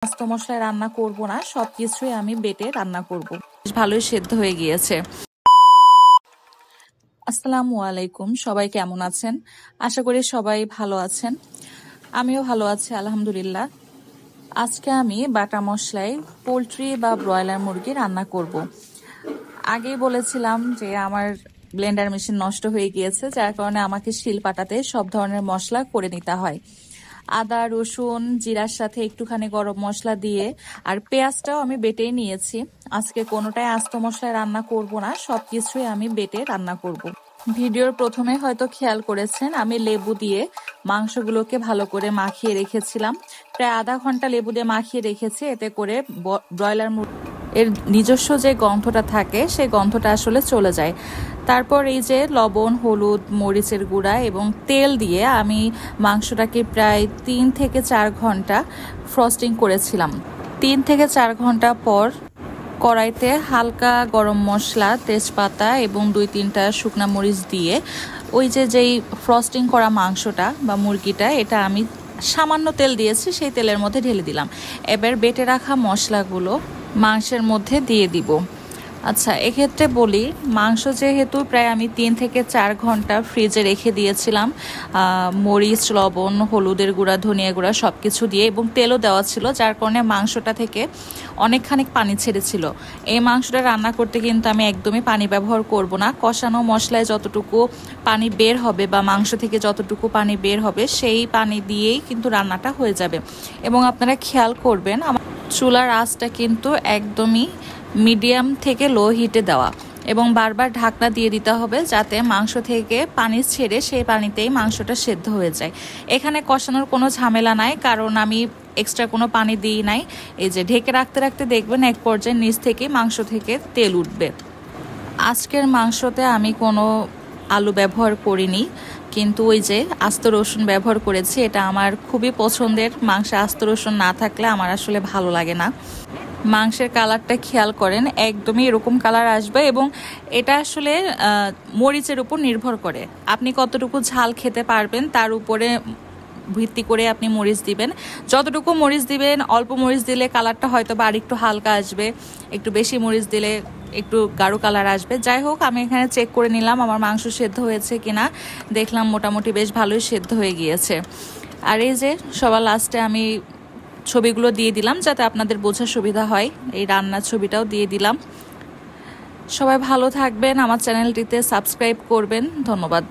আস্ত মশলায় রান্না করব না, সবকিছুই আমি বেটে রান্না করব। বেশ ভালোই সেদ্ধ হয়ে গিয়েছে। আসসালামু আলাইকুম, সবাই কেমন আছেন? আশা করি সবাই ভালো আছেন। আমিও ভালো আছি আলহামদুলিল্লাহ। আজকে আমি বাটা মশলায় পোলট্রি বা ব্রয়লার মুরগি রান্না করব। আগেই বলেছিলাম যে আমার ব্লেন্ডার মেশিন নষ্ট হয়ে গিয়েছে, যার কারণে আমাকে শিল পাটাতে সব ধরনের মশলা করে নিতে হয়। আদা, রসুন, জিরার সাথে একটুখানি গরম মশলা দিয়ে আর পেঁয়াজটাও আমি বেটেই নিয়েছি। আজকে কোনোটাই আস্ত মশলায় রান্না করব না, সবকিছুই আমি বেটে রান্না করব। ভিডিওর প্রথমে হয়তো খেয়াল করেছেন আমি লেবু দিয়ে মাংসগুলোকে ভালো করে মাখিয়ে রেখেছিলাম। প্রায় আধা ঘন্টা লেবু দিয়ে মাখিয়ে রেখেছি, এতে করে ব্রয়লার এর নিজস্ব যে গন্ধটা থাকে সেই গন্ধটা আসলে চলে যায়। তারপর এই যে লবণ, হলুদ, মরিচের গুঁড়া এবং তেল দিয়ে আমি মাংসটাকে প্রায় 3 থেকে 4 ঘন্টা ফ্রস্টিং করেছিলাম। 3 থেকে 4 ঘন্টা পর কড়াইতে হালকা গরম মশলা, তেজপাতা এবং 2-3টা শুকনা মরিচ দিয়ে ওই যেই ফ্রস্টিং করা মাংসটা বা মুরগিটা, এটা আমি সামান্য তেল দিয়েছি, সেই তেলের মধ্যে ঢেলে দিলাম। এবার বেটে রাখা মশলাগুলো মাংসের মধ্যে দিয়ে দিব। আচ্ছা, এক্ষেত্রে বলি, মাংস যেহেতু প্রায় আমি 3 থেকে 4 ঘন্টা ফ্রিজে রেখে দিয়েছিলাম, মরিচ, লবণ, হলুদের গুঁড়া, ধনিয়া গুঁড়া সব কিছু দিয়ে, এবং তেলও দেওয়া ছিল, যার কারণে মাংসটা থেকে অনেকখানি পানি ছেড়েছিল। এই মাংসটা রান্না করতে কিন্তু আমি একদমই পানি ব্যবহার করব না। কষানো মশলায় যতটুকু পানি বের হবে বা মাংস থেকে যতটুকু পানি বের হবে সেই পানি দিয়েই কিন্তু রান্নাটা হয়ে যাবে। এবং আপনারা খেয়াল করবেন, আমার চুলার আঁচটা কিন্তু একদমই মিডিয়াম থেকে লো হিটে দেওয়া, এবং বারবার ঢাকনা দিয়ে দিতে হবে যাতে মাংস থেকে পানি ছেড়ে সেই পানিতেই মাংসটা সেদ্ধ হয়ে যায়। এখানে কষানোর কোনো ঝামেলা নাই, কারণ আমি এক্সট্রা কোনো পানি দিই নাই। এই যে ঢেকে রাখতে রাখতে দেখবেন এক পর্যায়ে নিচ থেকে মাংস থেকে তেল উঠবে। আজকের মাংসতে আমি কোনো আলু ব্যবহার করিনি, কিন্তু ওই যে আস্ত রসুন ব্যবহার করেছি। এটা আমার খুবই পছন্দের। মাংসে আস্ত রসুন না থাকলে আমার আসলে ভালো লাগে না। মাংসের কালারটা খেয়াল করেন, একদমই এরকম কালার আসবে, এবং এটা আসলে মরিচের উপর নির্ভর করে। আপনি কতটুকু ঝাল খেতে পারবেন তার উপরে ভিত্তি করে আপনি মরিচ দিবেন। যতটুকু মরিচ দিবেন, অল্প মরিচ দিলে কালারটা হয়তো বা আরেকটু হালকা আসবে, একটু বেশি মরিচ দিলে একটু গাঢ় কালার আসবে। যাই হোক, আমি এখানে চেক করে নিলাম আমার মাংস সেদ্ধ হয়েছে কিনা। দেখলাম মোটামুটি বেশ ভালোই সেদ্ধ হয়ে গিয়েছে। আর এই যে সবার লাস্টে আমি ছবিগুলো দিয়ে দিলাম যাতে আপনাদের বোঝার সুবিধা হয়। এই রান্নার ছবিটাও দিয়ে দিলাম। সবাই ভালো থাকবেন, আমার চ্যানেলটিতে সাবস্ক্রাইব করবেন। ধন্যবাদ।